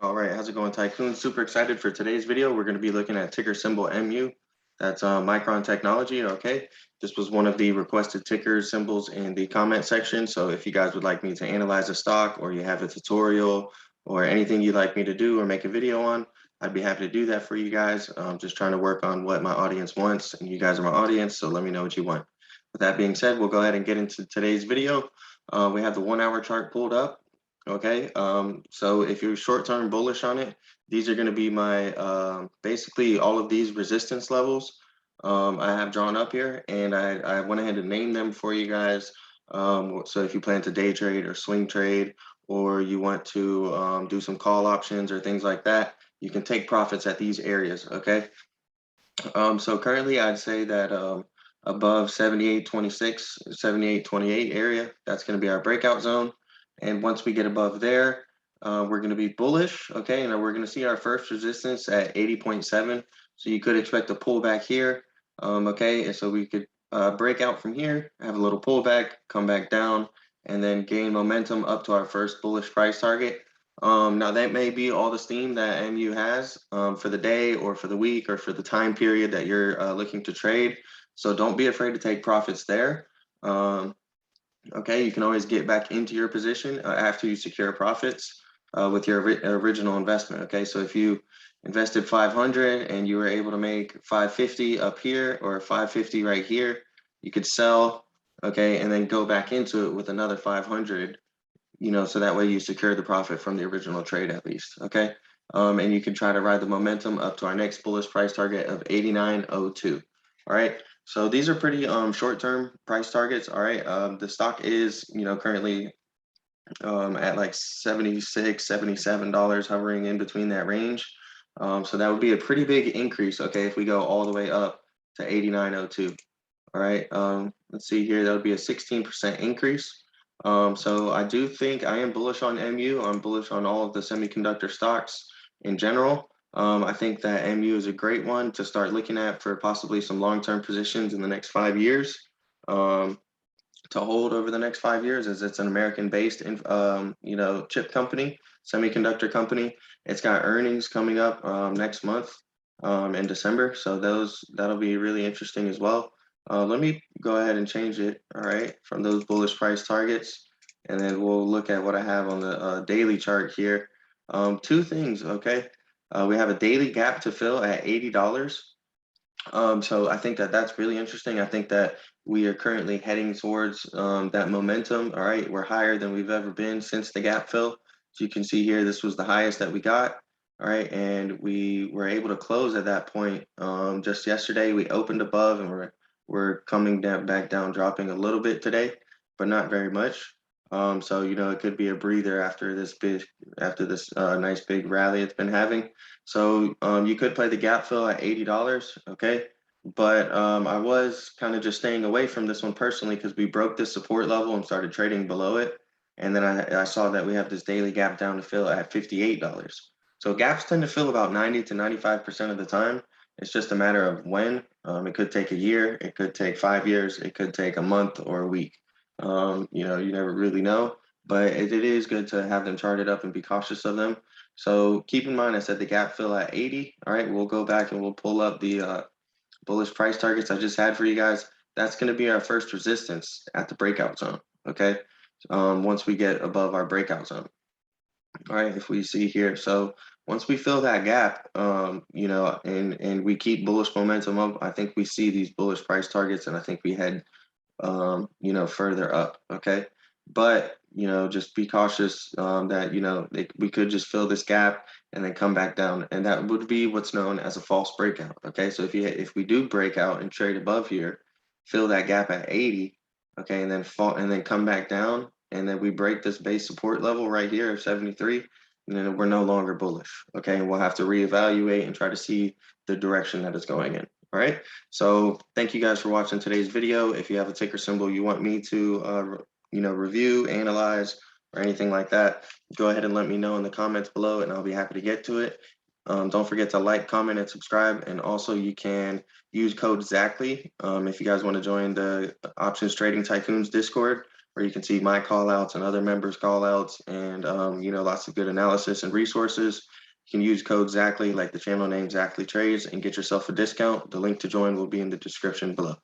All right, how's it going, Tycoon? Super excited for today's video. We're going to be looking at ticker symbol MU. That's Micron Technology. Okay, this was one of the requested ticker symbols in the comment section. So if you guys would like me to analyze a stock, or you have a tutorial, or anything you'd like me to do or make a video on, I'd be happy to do that for you guys. Just trying to work on what my audience wants, and you guys are my audience, so let me know what you want. With that being said, we'll go ahead and get into today's video. We have the 1 hour chart pulled up. Okay, so if you're short-term bullish on it, these are going to be my basically all of these resistance levels I have drawn up here, and I went ahead and named them for you guys. So if you plan to day trade or swing trade, or you want to do some call options or things like that, you can take profits at these areas. Okay, so currently I'd say that above 78.26, 78.28 area, that's going to be our breakout zone. And once we get above there, we're going to be bullish, okay? And we're going to see our first resistance at 80.7. So you could expect a pullback here, okay? And so we could break out from here, have a little pullback, come back down, and then gain momentum up to our first bullish price target. Now that may be all the steam that MU has for the day or for the week or for the time period that you're looking to trade. So don't be afraid to take profits there. Okay, you can always get back into your position after you secure profits with your original investment. Okay, so if you invested 500 and you were able to make 550 up here or 550 right here, you could sell, okay, and then go back into it with another 500, so that way you secure the profit from the original trade at least, okay? And you can try to ride the momentum up to our next bullish price target of 89.02. All right, so these are pretty short-term price targets. All right, the stock is currently at like $76, $77, hovering in between that range. So that would be a pretty big increase, okay, if we go all the way up to 89.02. All right, let's see here, that would be a 16% increase. So I do think I am bullish on MU. I'm bullish on all of the semiconductor stocks in general. I think that MU is a great one to start looking at for possibly some long-term positions in the next 5 years, to hold over the next 5 years, as it's an American-based, chip company, semiconductor company. It's got earnings coming up next month in December, so that'll be really interesting as well. Let me go ahead and change it, all right, from those bullish price targets, and then we'll look at what I have on the daily chart here. Two things, okay? We have a daily gap to fill at $80. So I think that that's really interesting. I think that we are currently heading towards that momentum. All right, we're higher than we've ever been since the gap fill. So you can see here, this was the highest that we got. All right, and we were able to close at that point just yesterday. We opened above, and we're coming down, back down, dropping a little bit today, but not very much. So it could be a breather after this nice big rally it's been having. So you could play the gap fill at $80, okay? But I was kind of just staying away from this one personally because we broke this support level and started trading below it. And then I saw that we have this daily gap down to fill at $58. So gaps tend to fill about 90 to 95% of the time. It's just a matter of when. It could take a year, it could take 5 years, it could take a month or a week. You never really know, but it is good to have them charted up and be cautious of them. So keep in mind, I said the gap fill at 80. All right, we'll go back and we'll pull up the bullish price targets I just had for you guys. That's going to be our first resistance at the breakout zone, okay? Once we get above our breakout zone. All right, if we see here, so once we fill that gap, and we keep bullish momentum up, I think we see these bullish price targets, and I think we head further up, okay? But, just be cautious that, we could just fill this gap and then come back down. And that would be what's known as a false breakout, okay? So if we do break out and trade above here, fill that gap at 80, okay, and then fall and then come back down, and then we break this base support level right here of 73, and then we're no longer bullish, okay? And we'll have to reevaluate and try to see the direction that it's going in. All right, so thank you guys for watching today's video. If you have a ticker symbol you want me to, review, analyze, or anything like that, go ahead and let me know in the comments below, and I'll be happy to get to it. Don't forget to like, comment, and subscribe. And also, you can use code ZACHLY if you guys want to join the Options Trading Tycoons Discord. where you can see my call outs and other members' call outs, and lots of good analysis and resources. You can use code exactly like the channel name exactly trades and get yourself a discount. The link to join will be in the description below.